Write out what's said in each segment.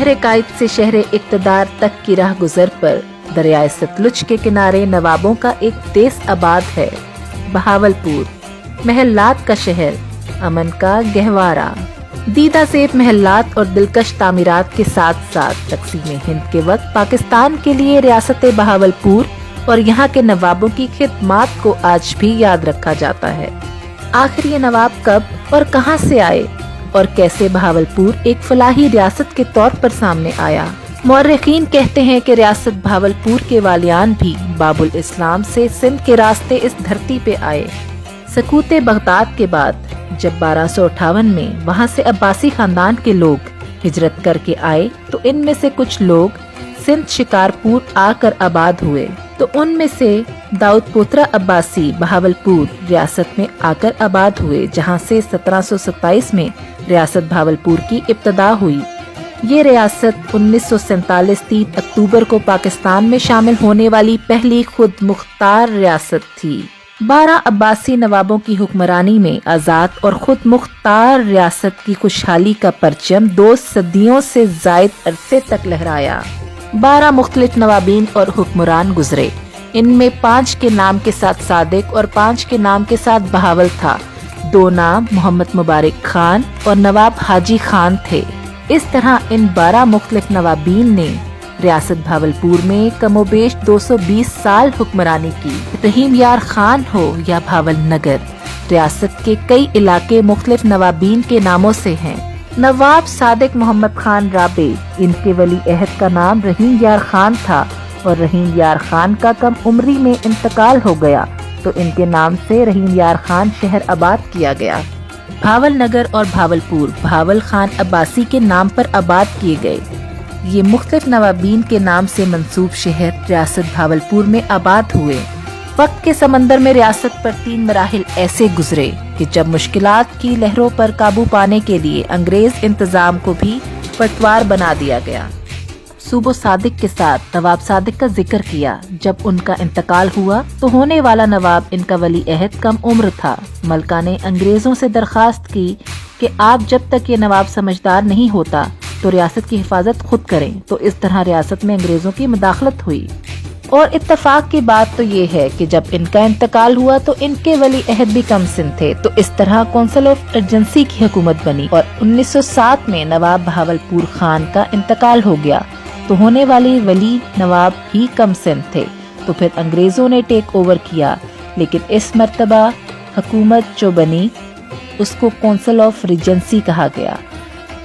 शहर कायद से शहर इक़्तिदार तक की राह गुजर पर दरियाए सतलुज के किनारे नवाबों का एक देश आबाद है। बहावलपुर महल्लात का शहर, अमन का गहवारा, दीदा सेब महल्लात और दिलकश तामीरात के साथ साथ तक़सीम हिंद के वक्त पाकिस्तान के लिए रियासत बहावलपुर और यहाँ के नवाबों की खिदमात को आज भी याद रखा जाता है। आखिर ये नवाब कब और कहाँ से आए और कैसे बहावलपुर एक फलाही रियासत के तौर पर सामने आया? मौर्रिखीन कहते हैं कि रियासत बहावलपुर के वालियान भी बाबुल इस्लाम से सिंध के रास्ते इस धरती पे आए। सकूत बगदाद के बाद जब 1258 में वहाँ से अब्बासी खानदान के लोग हिजरत करके आए तो इनमें से कुछ लोग सिंध शिकारपुर आकर आबाद हुए, तो उनमें से दाऊद पोतरा अब्बासी बहावलपुर रियासत में आकर आबाद हुए, जहां से 1727 में रियासत बहावलपुर की इब्तदा हुई। ये रियासत 1947 3 अक्टूबर को पाकिस्तान में शामिल होने वाली पहली खुद मुख्तार रियासत थी। 12 अब्बासी नवाबों की हुक्मरानी में आज़ाद और खुद मुख्तार रियासत की खुशहाली का परचम 2 सदियों से जायद अरसे तक लहराया। 12 मुख्तलिफ नवाबीन और हुक्मरान गुजरे। इनमें 5 के नाम के साथ सादिक और 5 के नाम के साथ बहावल था। 2 नाम मोहम्मद मुबारक खान और नवाब हाजी खान थे। इस तरह इन 12 मुख्तलिफ नवाबीन ने रियासत बहावलपुर में कमोबेश 220 साल हुक्मरानी की। रहीम यार खान हो या भावल नगर, रियासत के कई इलाके मुख्तलिफ नवाबीन के नामों से हैं। नवाब सादिक मोहम्मद खान राबे, इनके वली अहद का नाम रहीम यार खान था और रहीम यार खान का कम उम्री में इंतकाल हो गया तो इनके नाम से रहीम यार खान शहर आबाद किया गया। भावल नगर और भावलपुर भावल खान अब्बासी के नाम पर आबाद किए गए। ये मुख्तलिफ नवाबीन के नाम से मंसूब शहर रियासत भावलपुर में आबाद हुए। वक्त के समंदर में रियासत पर 3 मराहिल ऐसे गुजरे कि जब मुश्किलात की लहरों पर काबू पाने के लिए अंग्रेज इंतजाम को भी पटवार बना दिया गया। सूबो सादिक के साथ नवाब सादिक का जिक्र किया। जब उनका इंतकाल हुआ तो होने वाला नवाब इनका वली अहद कम उम्र था। मलका ने अंग्रेजों से दरखास्त की कि आप जब तक ये नवाब समझदार नहीं होता तो रियासत की हिफाजत खुद करें। तो इस तरह रियासत में अंग्रेजों की मुदाखलत हुई और इत्तफाक की बात तो ये है कि जब इनका इंतकाल हुआ तो इनके वली अहद भी कम सिन थे। तो इस तरह कौंसिल ऑफ एजेंसी की हुकूमत बनी और 1907 में नवाब बहावलपुर खान का इंतकाल हो गया तो होने वाले वली नवाब भी कम सिन थे। तो फिर अंग्रेजों ने टेक ओवर किया, लेकिन इस मर्तबा हुकूमत जो बनी उसको कौंसिल ऑफ रीजेंसी कहा गया,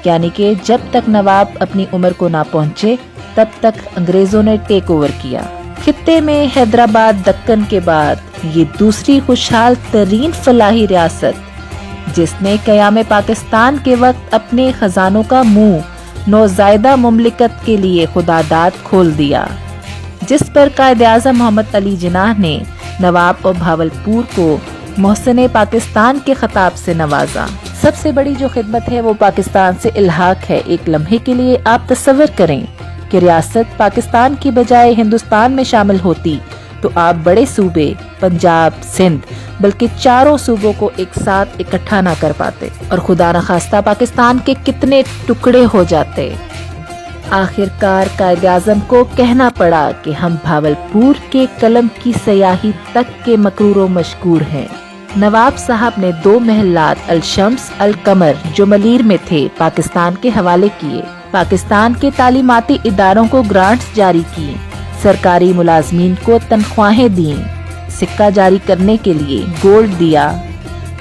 यानी कि जब तक नवाब अपनी उम्र को ना पहुंचे तब तक अंग्रेजों ने टेक ओवर किया। खित्ते में हैदराबाद दक्कन के बाद ये दूसरी खुशहाल तरीन फलाही रियासत जिसने क़याम पाकिस्तान के वक्त अपने खजानों का मुंह नौज़ायदा मुमलिकत के लिए खुदादाद खोल दिया, जिस पर कायद-ए-आज़म मोहम्मद अली जिन्नाह ने नवाब और भावलपुर को मोहसिन पाकिस्तान के खिताब से नवाजा। सबसे बड़ी जो खिदमत है वो पाकिस्तान से इल्हाक है। एक लम्हे के लिए आप तसव्वुर करें कि रियासत पाकिस्तान की बजाय हिंदुस्तान में शामिल होती तो आप बड़े सूबे पंजाब, सिंध बल्कि 4 सूबों को एक साथ इकट्ठा ना कर पाते और खुदा न खास्ता पाकिस्तान के कितने टुकड़े हो जाते। आखिरकार कायद-ए-आज़म को कहना पड़ा कि हम भावलपुर के कलम की सयाही तक के मकरूर मशकूर हैं। नवाब साहब ने 2 महल्लात अल शम्स अल कमर जो मलीर में थे पाकिस्तान के हवाले किए। पाकिस्तान के तालीमाती इदारों को ग्रांट्स जारी किए, सरकारी मुलाजमीन को तनख्वाहें दी, सिक्का जारी करने के लिए गोल्ड दिया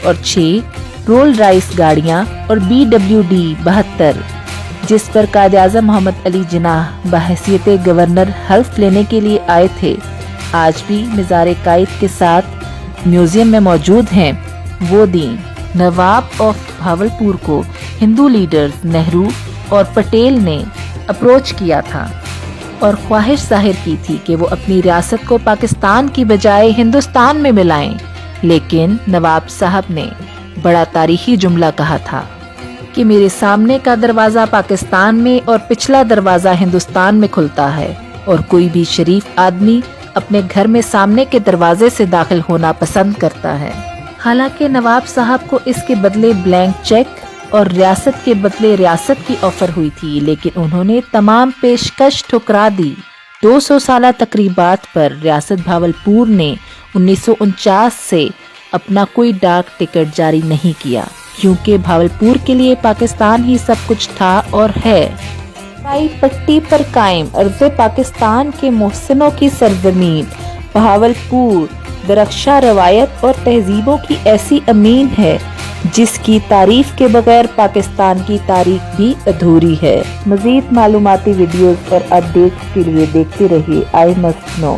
और 6 रोल राइस गाड़ियां और BWD 72 जिस पर कायद-ए-आज़म मोहम्मद अली जिन्नाह बहैसियत गवर्नर हल्फ लेने के लिए आए थे, आज भी मिज़ार कायद के साथ म्यूजियम में मौजूद हैं, वो दी। नवाब ऑफ भावलपुर को हिंदू लीडर्स नेहरू और पटेल ने अप्रोच किया था और ख्वाहिश जाहिर की थी कि वो अपनी रियासत को पाकिस्तान की बजाय हिंदुस्तान में मिलाएं, लेकिन नवाब साहब ने बड़ा तारीखी जुमला कहा था कि मेरे सामने का दरवाज़ा पाकिस्तान में और पिछला दरवाज़ा हिंदुस्तान में खुलता है और कोई भी शरीफ आदमी अपने घर में सामने के दरवाजे से दाखिल होना पसंद करता है। हालांकि नवाब साहब को इसके बदले ब्लैंक चेक اور ریاست کے بدلے ریاست کی آفر ہوئی تھی، لیکن انہوں نے تمام پیشکش ٹھکرا دی۔ 200 سالہ تقریبات پر ریاست بھاولپور نے 1949 سے اپنا کوئی ڈاک ٹکٹ جاری نہیں کیا، کیونکہ بھاولپور کے لیے پاکستان ہی سب کچھ تھا اور ہے۔ رائی پٹی پر قائم ارض پاکستان کے محسنوں کی سرزمین بھاولپور درخشاں روایت اور تہذیبوں کی ایسی امین ہے جس کی تعریف کے بغیر پاکستان کی تاریخ بھی ادھوری ہے۔ مزید معلوماتی ویڈیوز اور اپڈیٹس کے لیے دیکھتے رہیے آئی مسٹ نو۔